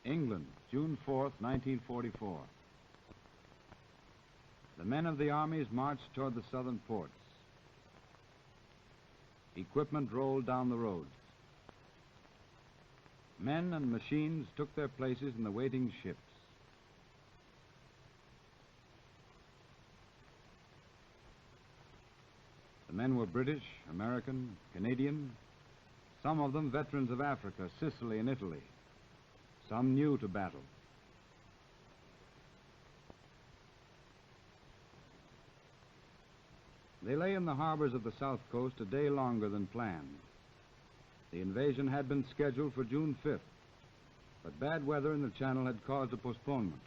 England, June 4th, 1944. The men of the armies marched toward the southern ports. Equipment rolled down the roads. Men and machines took their places in the waiting ships. The men were British, American, Canadian, some of them veterans of Africa, Sicily, and Italy, some new to battle. They lay in the harbors of the South Coast a day longer than planned. The invasion had been scheduled for June 5th, but bad weather in the Channel had caused a postponement.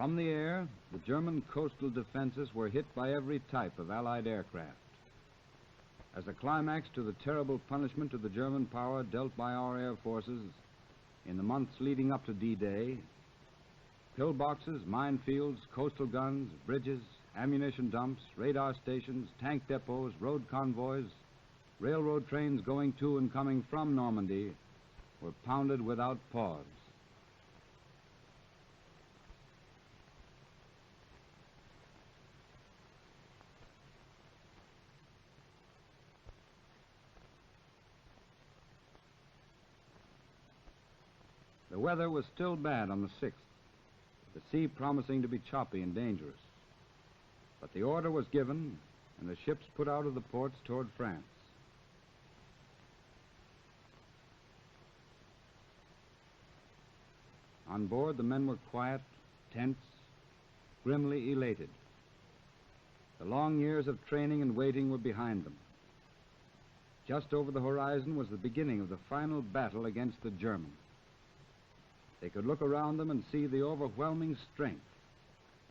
From the air, the German coastal defenses were hit by every type of Allied aircraft. As a climax to the terrible punishment to the German power dealt by our air forces in the months leading up to D-Day, pillboxes, minefields, coastal guns, bridges, ammunition dumps, radar stations, tank depots, road convoys, railroad trains going to and coming from Normandy were pounded without pause. The weather was still bad on the 6th, the sea promising to be choppy and dangerous. But the order was given, and the ships put out of the ports toward France. On board, the men were quiet, tense, grimly elated. The long years of training and waiting were behind them. Just over the horizon was the beginning of the final battle against the Germans. They could look around them and see the overwhelming strength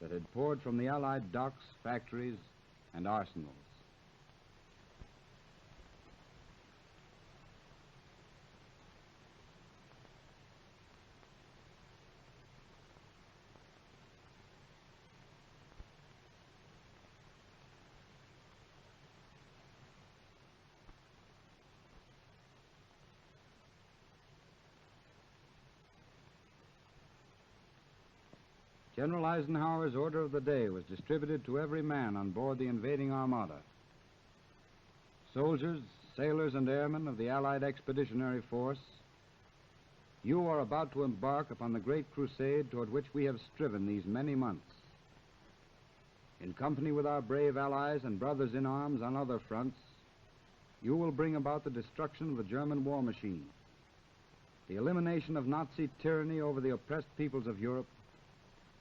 that had poured from the Allied docks, factories, and arsenals. General Eisenhower's order of the day was distributed to every man on board the invading armada. Soldiers, sailors, and airmen of the Allied Expeditionary Force, you are about to embark upon the great crusade toward which we have striven these many months. In company with our brave allies and brothers in arms on other fronts, you will bring about the destruction of the German war machine, the elimination of Nazi tyranny over the oppressed peoples of Europe,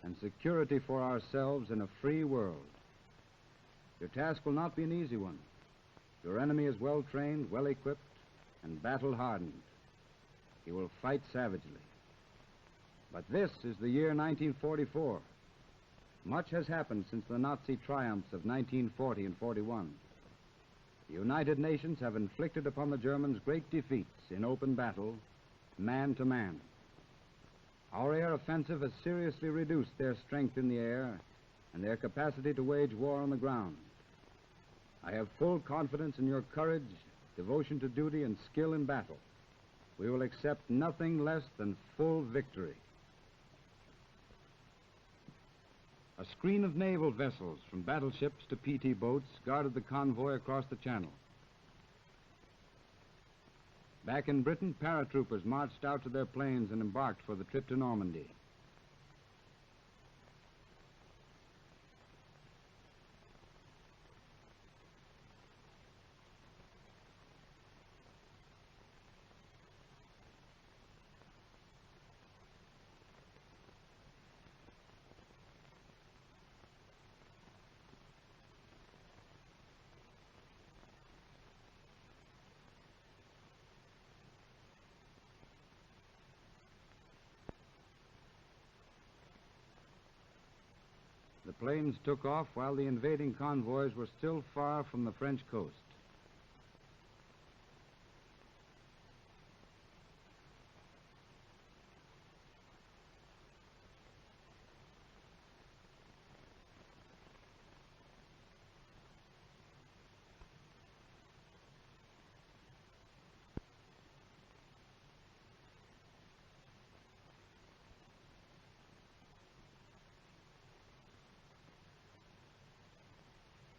and security for ourselves in a free world. Your task will not be an easy one. Your enemy is well trained, well equipped, and battle hardened. He will fight savagely. But this is the year 1944. Much has happened since the Nazi triumphs of 1940 and 41. The United Nations have inflicted upon the Germans great defeats in open battle, man to man. Our air offensive has seriously reduced their strength in the air and their capacity to wage war on the ground. I have full confidence in your courage, devotion to duty, and skill in battle. We will accept nothing less than full victory. A screen of naval vessels, from battleships to PT boats, guarded the convoy across the Channel. Back in Britain, paratroopers marched out to their planes and embarked for the trip to Normandy. The planes took off while the invading convoys were still far from the French coast.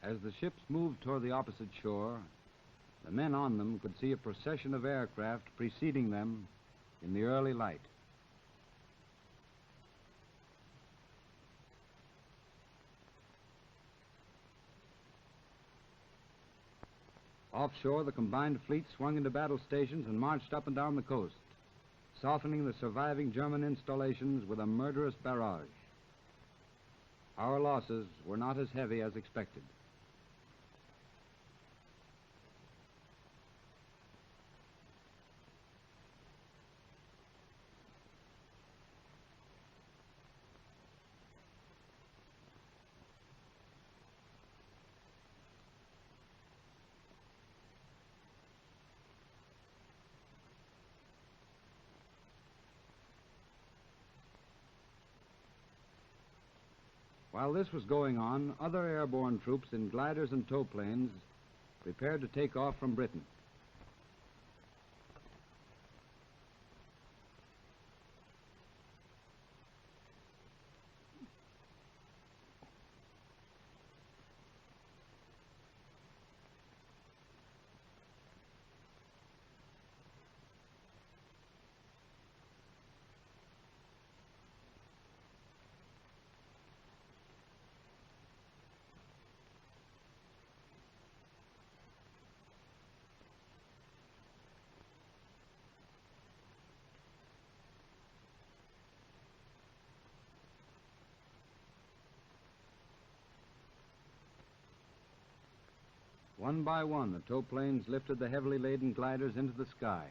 As the ships moved toward the opposite shore, the men on them could see a procession of aircraft preceding them in the early light. Offshore, the combined fleet swung into battle stations and marched up and down the coast, softening the surviving German installations with a murderous barrage. Our losses were not as heavy as expected. While this was going on, other airborne troops in gliders and tow planes prepared to take off from Britain. One by one, the tow planes lifted the heavily laden gliders into the sky.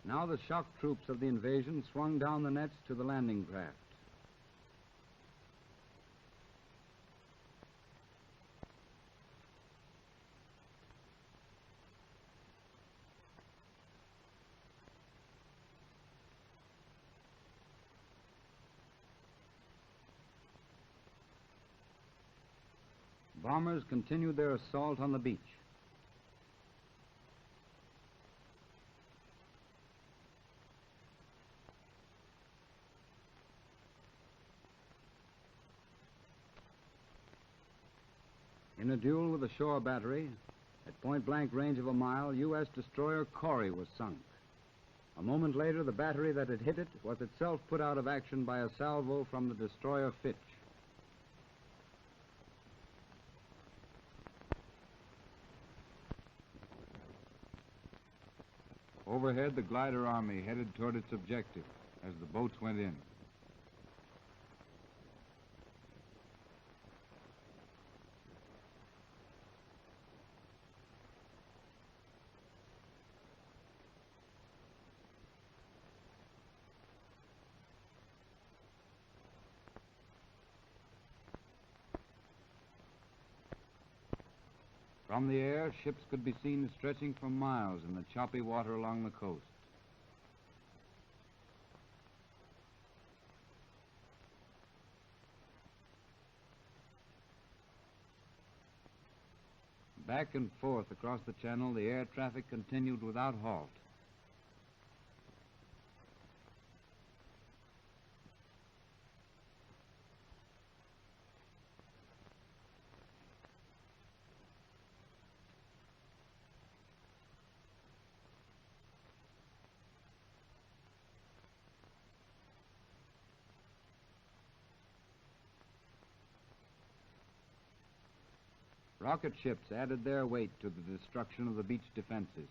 Now the shock troops of the invasion swung down the nets to the landing craft. Bombers continued their assault on the beach. In a duel with a shore battery, at point-blank range of a mile, U.S. destroyer Corrie was sunk. A moment later, the battery that had hit it was itself put out of action by a salvo from the destroyer Fitch. Overhead, the glider army headed toward its objective as the boats went in. From the air, ships could be seen stretching for miles in the choppy water along the coast. Back and forth across the channel, the air traffic continued without halt. Rocket ships added their weight to the destruction of the beach defenses.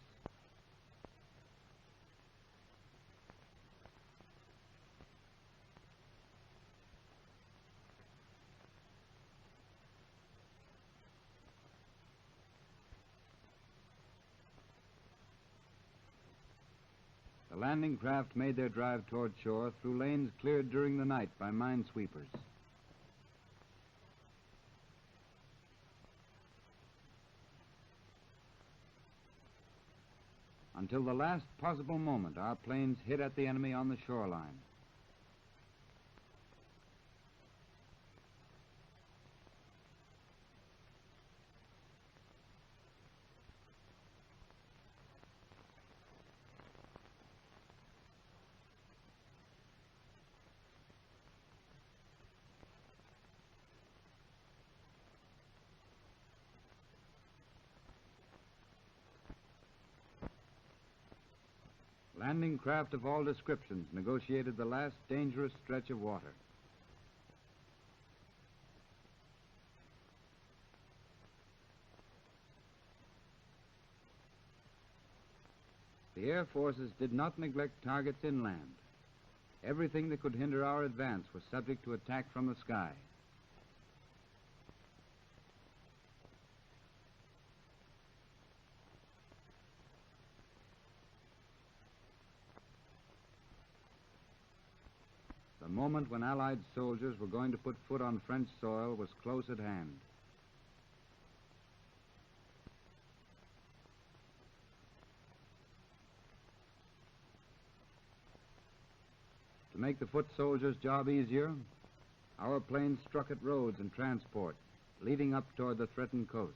The landing craft made their drive toward shore through lanes cleared during the night by minesweepers. Until the last possible moment, our planes hit at the enemy on the shoreline. Landing craft of all descriptions negotiated the last dangerous stretch of water. The Air Forces did not neglect targets inland. Everything that could hinder our advance was subject to attack from the sky. The moment when Allied soldiers were going to put foot on French soil was close at hand. To make the foot soldiers' job easier, our planes struck at roads and transport, leading up toward the threatened coast.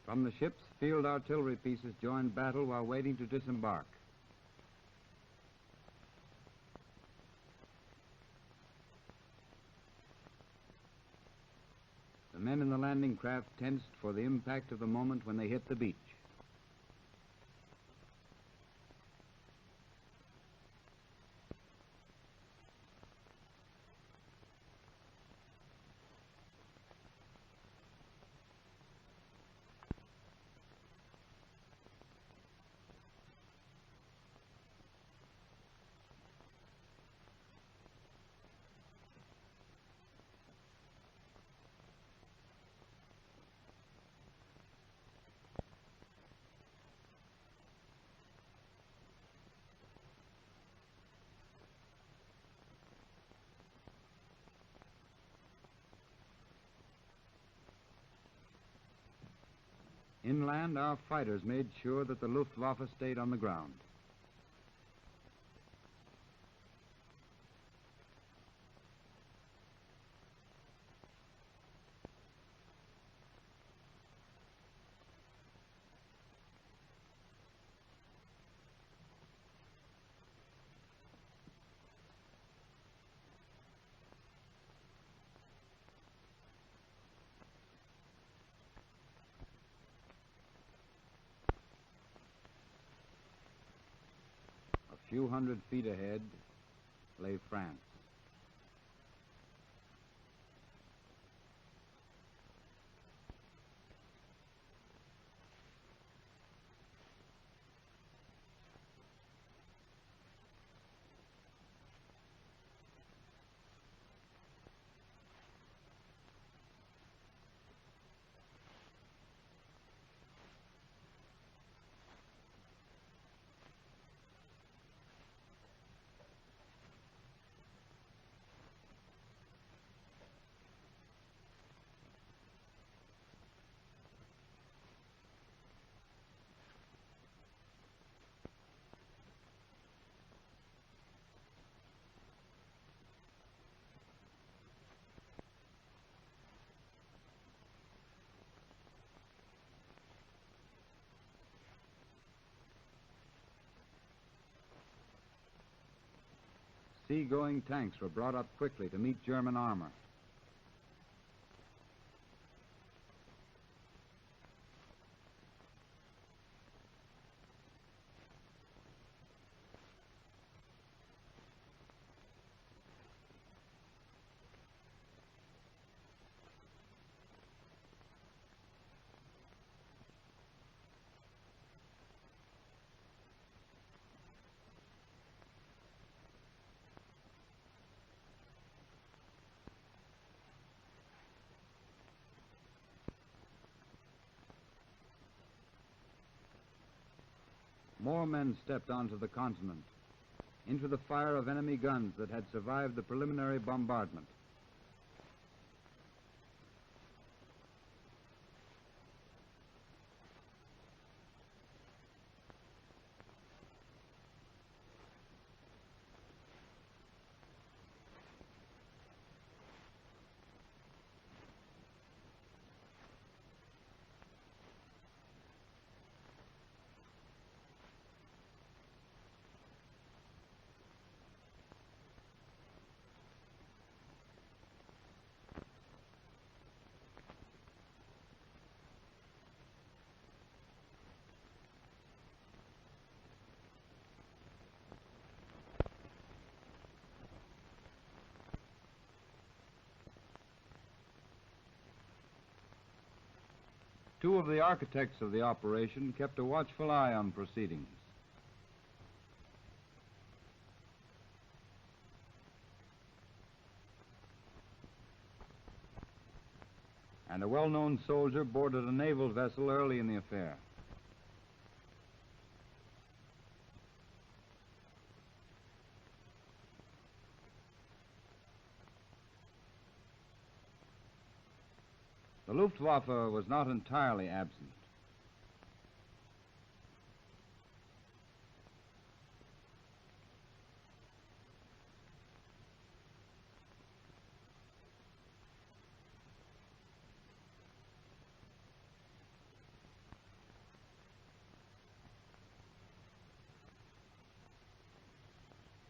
From the ships, field artillery pieces joined battle while waiting to disembark. The men in the landing craft tensed for the impact of the moment when they hit the beach. Inland, our fighters made sure that the Luftwaffe stayed on the ground. A few hundred feet ahead lay France. sea-going tanks were brought up quickly to meet German armor. More men stepped onto the continent, into the fire of enemy guns that had survived the preliminary bombardment. Two of the architects of the operation kept a watchful eye on proceedings. And a well-known soldier boarded a naval vessel early in the affair. The Luftwaffe was not entirely absent.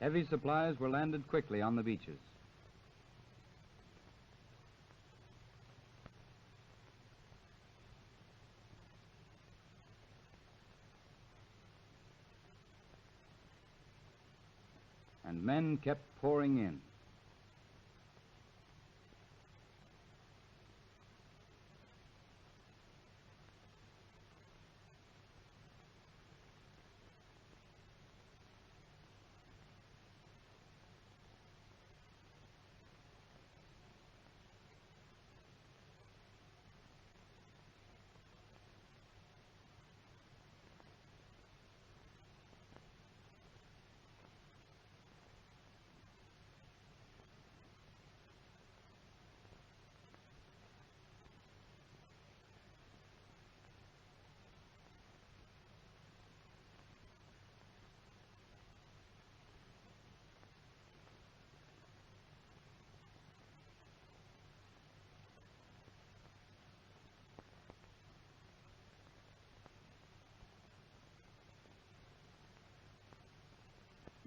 Heavy supplies were landed quickly on the beaches. And men kept pouring in.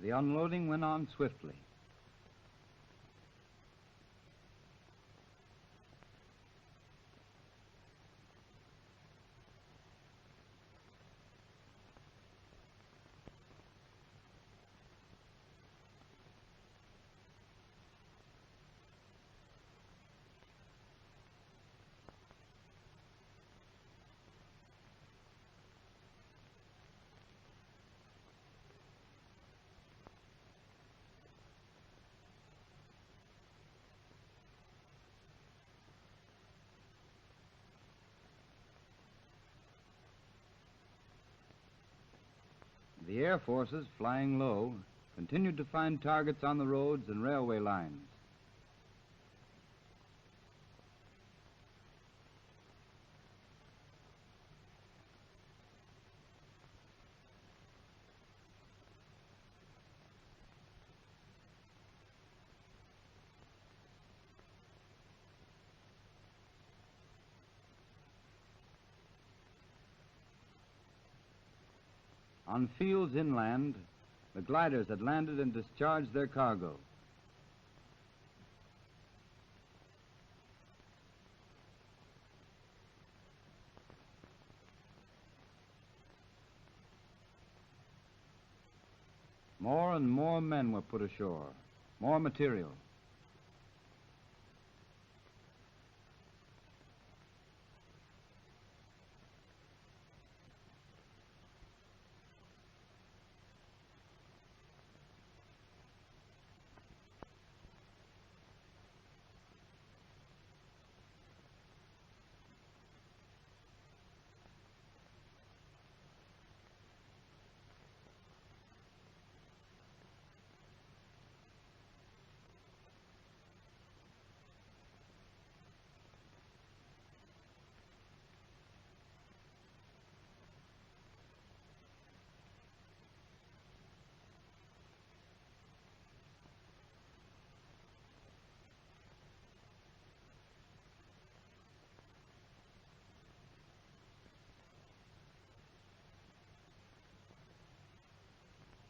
The unloading went on swiftly. The air forces, flying low, continued to find targets on the roads and railway lines. On fields inland, The gliders had landed and discharged their cargo. More and more men were put ashore, more material.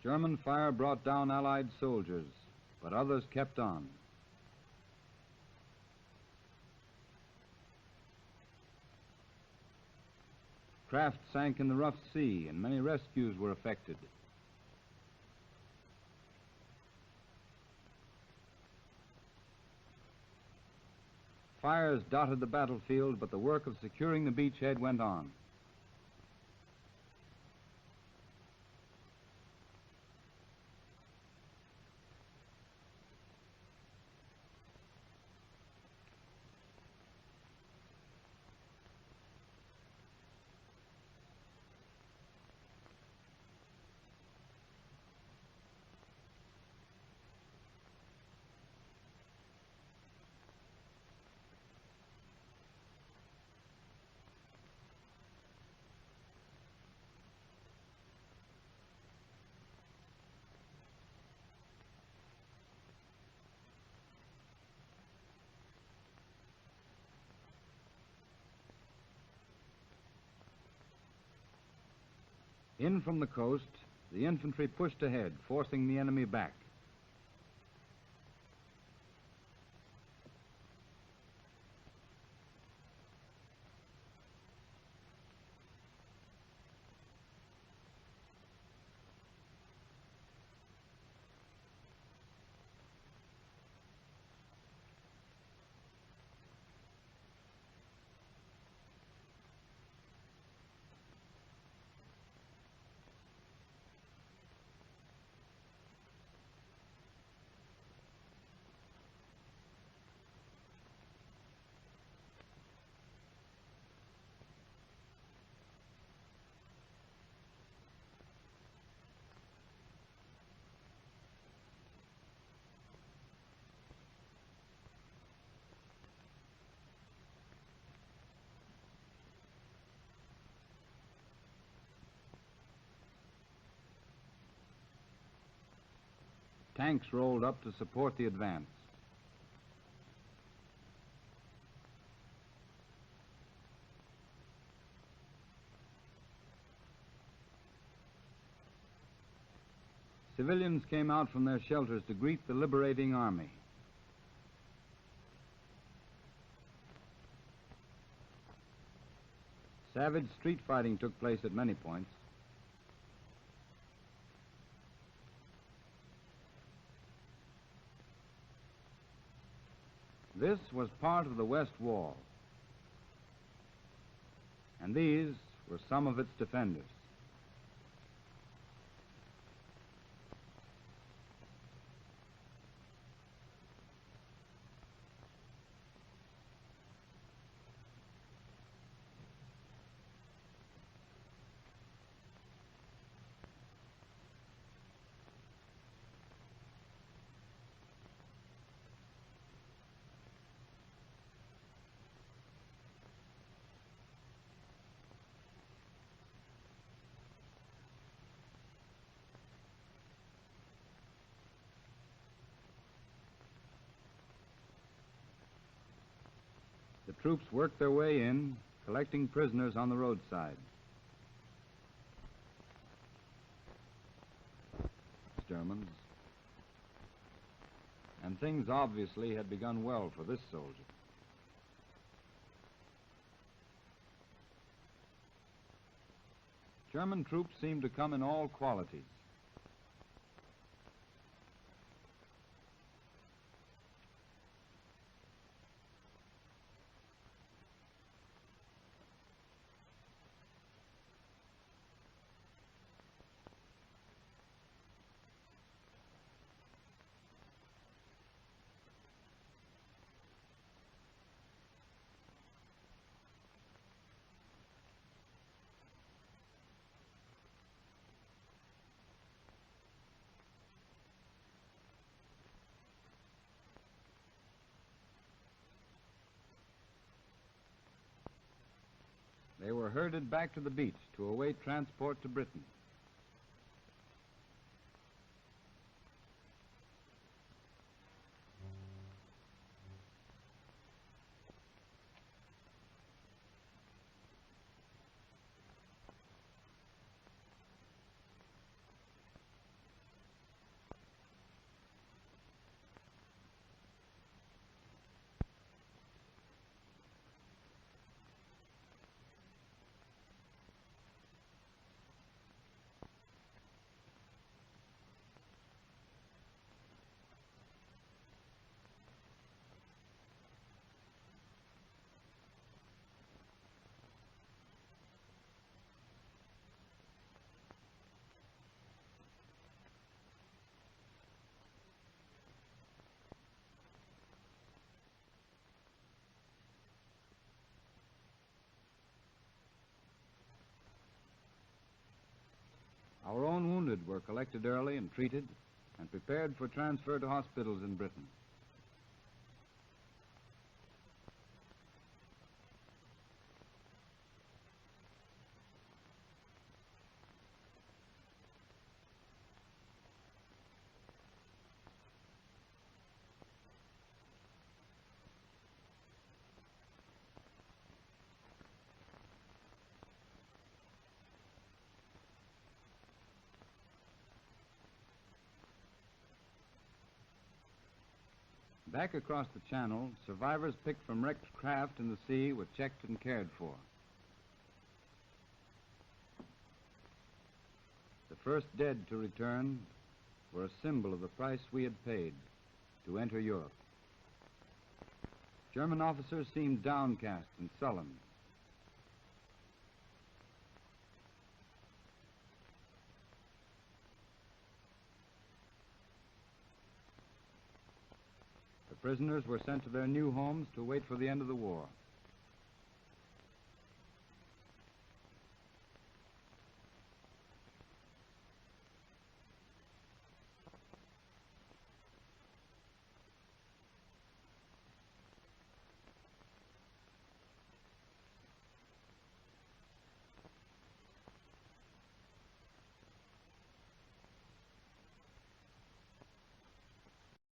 German fire brought down Allied soldiers, but others kept on. Craft sank in the rough sea, and many rescues were effected. Fires dotted the battlefield, but the work of securing the beachhead went on. In from the coast, the infantry pushed ahead, forcing the enemy back. Tanks rolled up to support the advance. Civilians came out from their shelters to greet the liberating army. Savage street fighting took place at many points. This was part of the West Wall, and these were some of its defenders. The troops worked their way in, collecting prisoners on the roadside. Germans. And things obviously had begun well for this soldier. German troops seemed to come in all qualities. They were herded back to the beach to await transport to Britain. Our own wounded were collected early and treated and prepared for transfer to hospitals in Britain. Back across the channel, survivors picked from wrecked craft in the sea were checked and cared for. The first dead to return were a symbol of the price we had paid to enter Europe. German officers seemed downcast and sullen. The prisoners were sent to their new homes to wait for the end of the war.